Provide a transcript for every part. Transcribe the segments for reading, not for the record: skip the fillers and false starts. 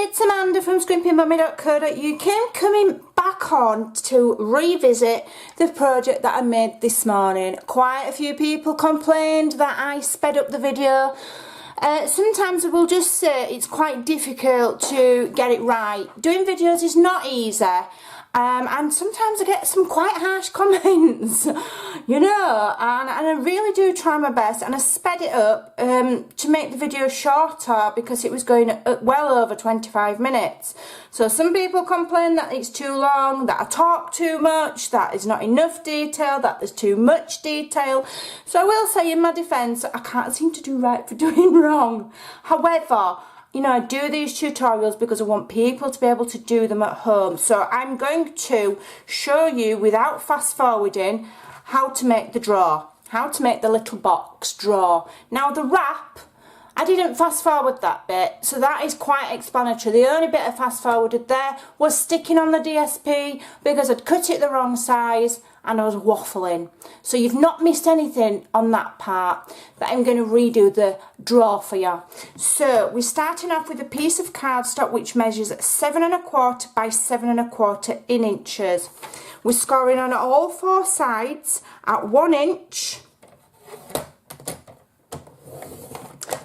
it's Amanda from scrimpingmummy.co.uk. I'm coming back on to revisit the project that I made this morning. Quite a few people complained that I sped up the video. Sometimes I will just say it's quite difficult to get it right. Doing videos is not easy. And sometimes I get some quite harsh comments, you know, and I really do try my best, and I sped it up to make the video shorter because it was going well over 25 minutes. So some people complain that it's too long, that I talk too much, that there's not enough detail, that there's too much detail. So I will say in my defence, I can't seem to do right for doing wrong. However, you know, I do these tutorials because I want people to be able to do them at home. So I'm going to show you, without fast forwarding, how to make the drawer, how to make the little box drawer. Now the wrap, I didn't fast forward that bit, so that is quite explanatory. The only bit I fast forwarded there was sticking on the DSP because I'd cut it the wrong size and I was waffling. So you've not missed anything on that part, but I'm going to redo the drawer for you. So we're starting off with a piece of cardstock which measures 7 1/4 by 7 1/4 in inches. We're scoring on all 4 sides at 1 inch,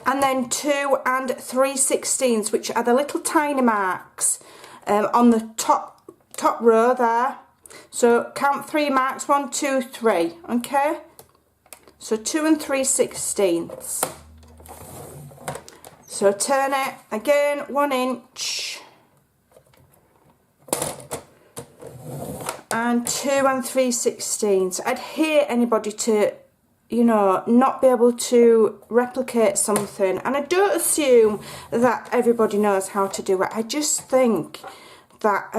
and then 2 3/16, which are the little tiny marks on the top row there. So count 3 marks, 1, 2, 3, okay? So 2 3/16. So turn it again, 1 inch, and 2 3/16. I'd hate anybody to, you know, not be able to replicate something, and I don't assume that everybody knows how to do it. I just think that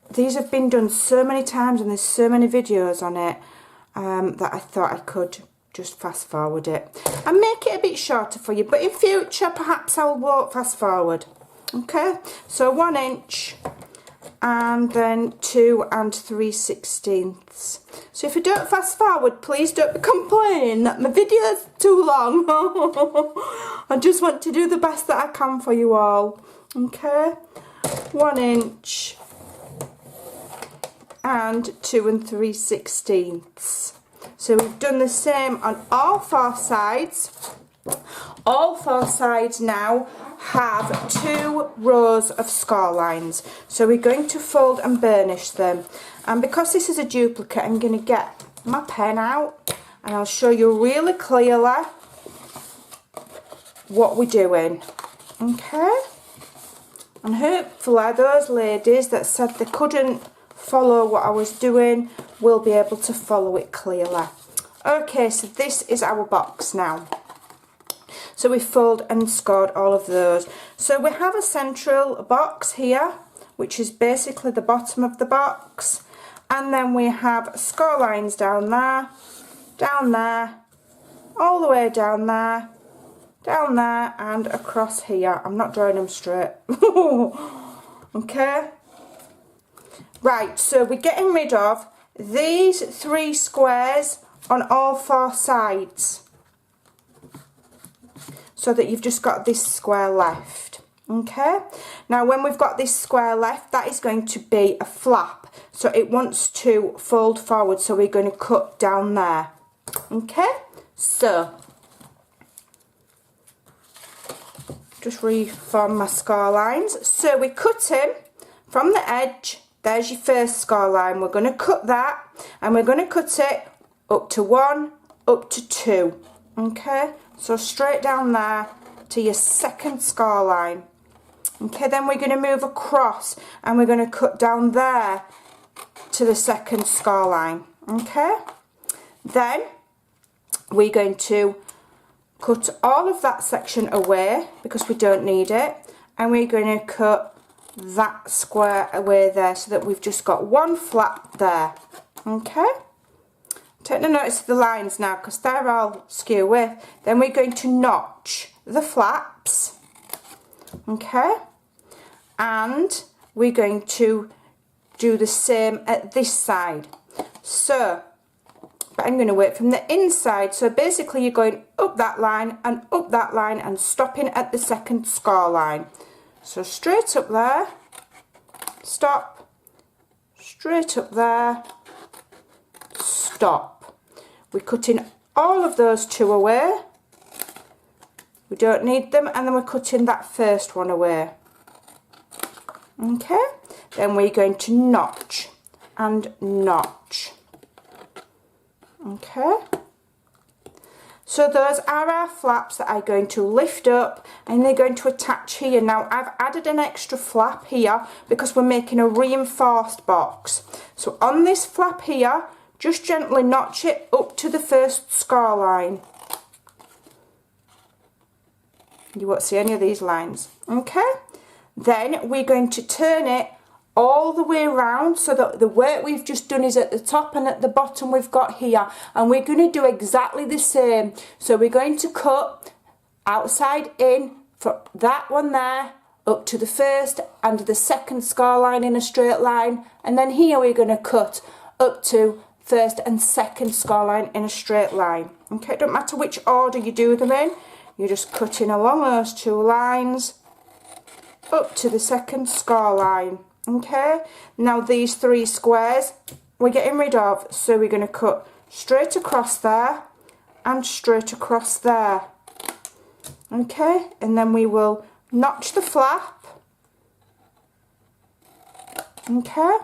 these have been done so many times and there's so many videos on it that I thought I could just fast forward it and make it a bit shorter for you, but in future perhaps I won't fast forward. Okay, so 1 inch and then 2 3/16. So if you don't fast forward, please don't complain that my video's too long. I just want to do the best that I can for you all. Okay, 1 inch and 2 3/16. So we've done the same on all 4 sides. All 4 sides now have 2 rows of score lines. So we're going to fold and burnish them. And because this is a duplicate, I'm going to get my pen out and I'll show you really clearly what we're doing. Okay? And hopefully those ladies that said they couldn't follow what I was doing will be able to follow it clearly. Okay, so this is our box now. So we fold and scored all of those. So we have a central box here, which is basically the bottom of the box. And then we have score lines down there, all the way down there, and across here. I'm not drawing them straight. Okay? Right, so we're getting rid of these 3 squares on all 4 sides, so that you've just got this square left. Okay, now when we've got this square left, that is going to be a flap, so it wants to fold forward, so we're going to cut down there. Okay, so just reform my score lines. So we're cutting from the edge. There's your first score line. We're going to cut that, and we're going to cut it up to 1, up to 2. Okay, so straight down there to your second score line. Okay, then we're going to move across and we're going to cut down there to the second score line. Okay, then we're going to cut all of that section away because we don't need it, and we're going to cut that square away there so that we've just got 1 flap there. Okay, take no notice of the lines now because they're all skew with. Then we're going to notch the flaps. Okay, and we're going to do the same at this side. So, but I'm going to work from the inside. So basically you're going up that line and stopping at the second score line. So straight up there, stop, straight up there, stop. We're cutting all of those two away. We don't need them, and then we're cutting that first one away. Okay, then we're going to notch and notch. Okay, so those are our flaps that I'm going to lift up and they're going to attach here. Now I've added an extra flap here because we're making a reinforced box. So on this flap here, just gently notch it up to the first score line. You won't see any of these lines. Okay, then we're going to turn it all the way around so that the work we've just done is at the top, and at the bottom we've got here, and we're going to do exactly the same. So we're going to cut outside in for that one there up to the first and the second score line in a straight line, and then here we're going to cut up to first and second score line in a straight line. Okay, it don't matter which order you do them in, you're just cutting along those two lines up to the second score line. Okay, now these three squares we're getting rid of, so we're going to cut straight across there and straight across there. Okay, and then we will notch the flap. Okay,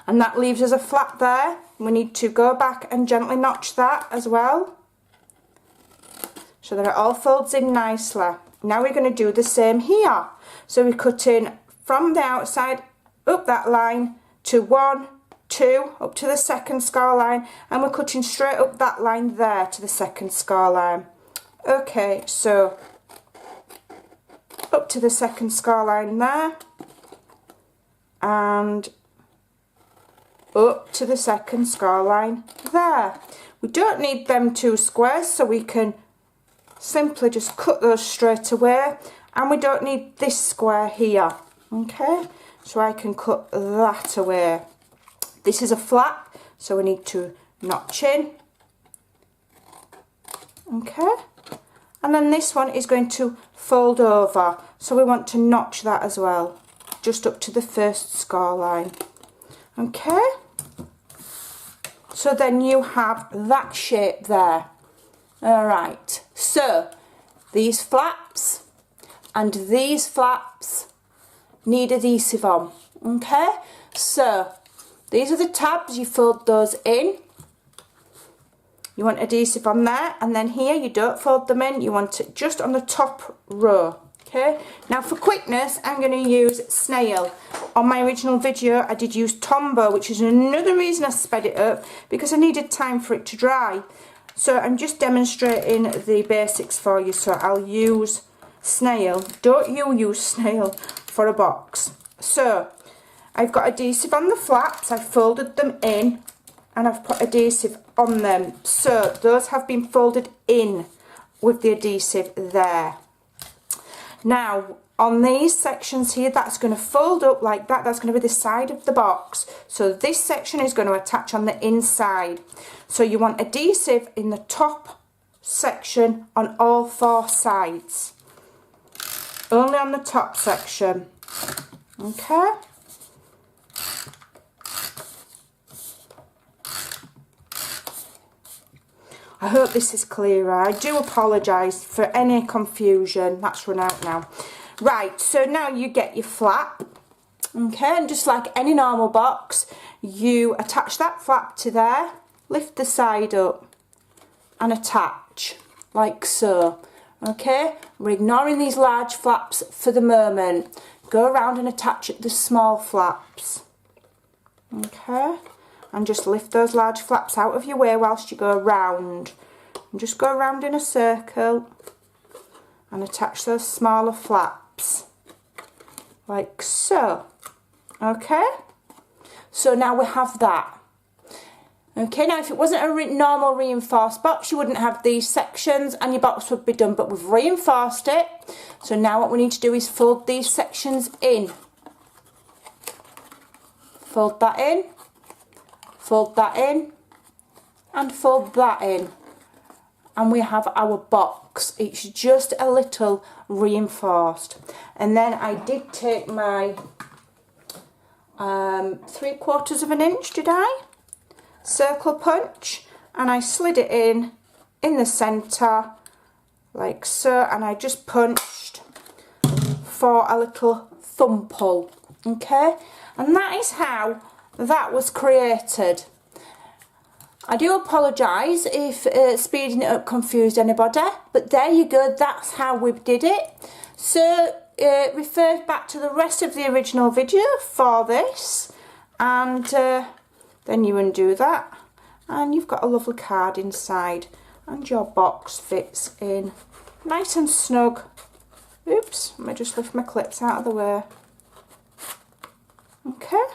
and that leaves us a flap there. We need to go back and gently notch that as well, so that it all folds in nicely. Now we're going to do the same here. So we're cutting from the outside up that line to 1, 2, up to the second score line, and we're cutting straight up that line there to the second score line. Okay, so up to the second score line there, and up to the second score line there. We don't need them two squares, so we can simply just cut those straight away, and we don't need this square here. Okay, so I can cut that away. This is a flap, so we need to notch in. Okay, and then this one is going to fold over, so we want to notch that as well, just up to the first score line. Okay, so then you have that shape there. Alright, so these flaps and these flaps need adhesive on. Okay, so these are the tabs, you fold those in. You want adhesive on there, and then here you don't fold them in, you want it just on the top row. Okay, now for quickness I'm going to use snail. On my original video I did use Tombow, which is another reason I sped it up, because I needed time for it to dry. So I'm just demonstrating the basics for you, so I'll use snail. Don't you use snail for a box. So I've got adhesive on the flaps, I've folded them in and I've put adhesive on them. So those have been folded in with the adhesive there. Now on these sections here, that's going to fold up like that, that's going to be the side of the box. So this section is going to attach on the inside. So you want adhesive in the top section on all four sides. Only on the top section. Okay. I hope this is clearer. I do apologise for any confusion. That's run out now. Right, so now you get your flap. Okay, and just like any normal box, you attach that flap to there, lift the side up and attach like so. Okay, we're ignoring these large flaps for the moment. Go around and attach the small flaps. Okay, and just lift those large flaps out of your way whilst you go around. And just go around in a circle and attach those smaller flaps like so. Okay, so now we have that. Okay, now if it wasn't a normal reinforced box, you wouldn't have these sections and your box would be done, but we've reinforced it. So now what we need to do is fold these sections in. Fold that in, fold that in, and fold that in. And we have our box. box. It's just a little reinforced. And then I did take my 3/4 of an inch, did I? Circle punch, and I slid it in the centre like so, and I just punched for a little thumb pull. Okay, and that is how that was created. I do apologise if speeding it up confused anybody, but there you go, that's how we did it. So refer back to the rest of the original video for this, and then you undo that, and you've got a lovely card inside, and your box fits in nice and snug. Oops, let me just lift my clips out of the way. Okay,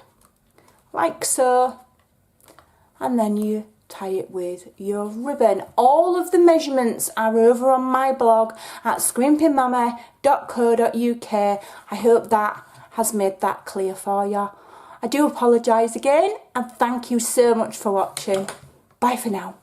like so, and then you tie it with your ribbon. All of the measurements are over on my blog at scrimpingmammy.co.uk. I hope that has made that clear for you. I do apologise again, and thank you so much for watching. Bye for now.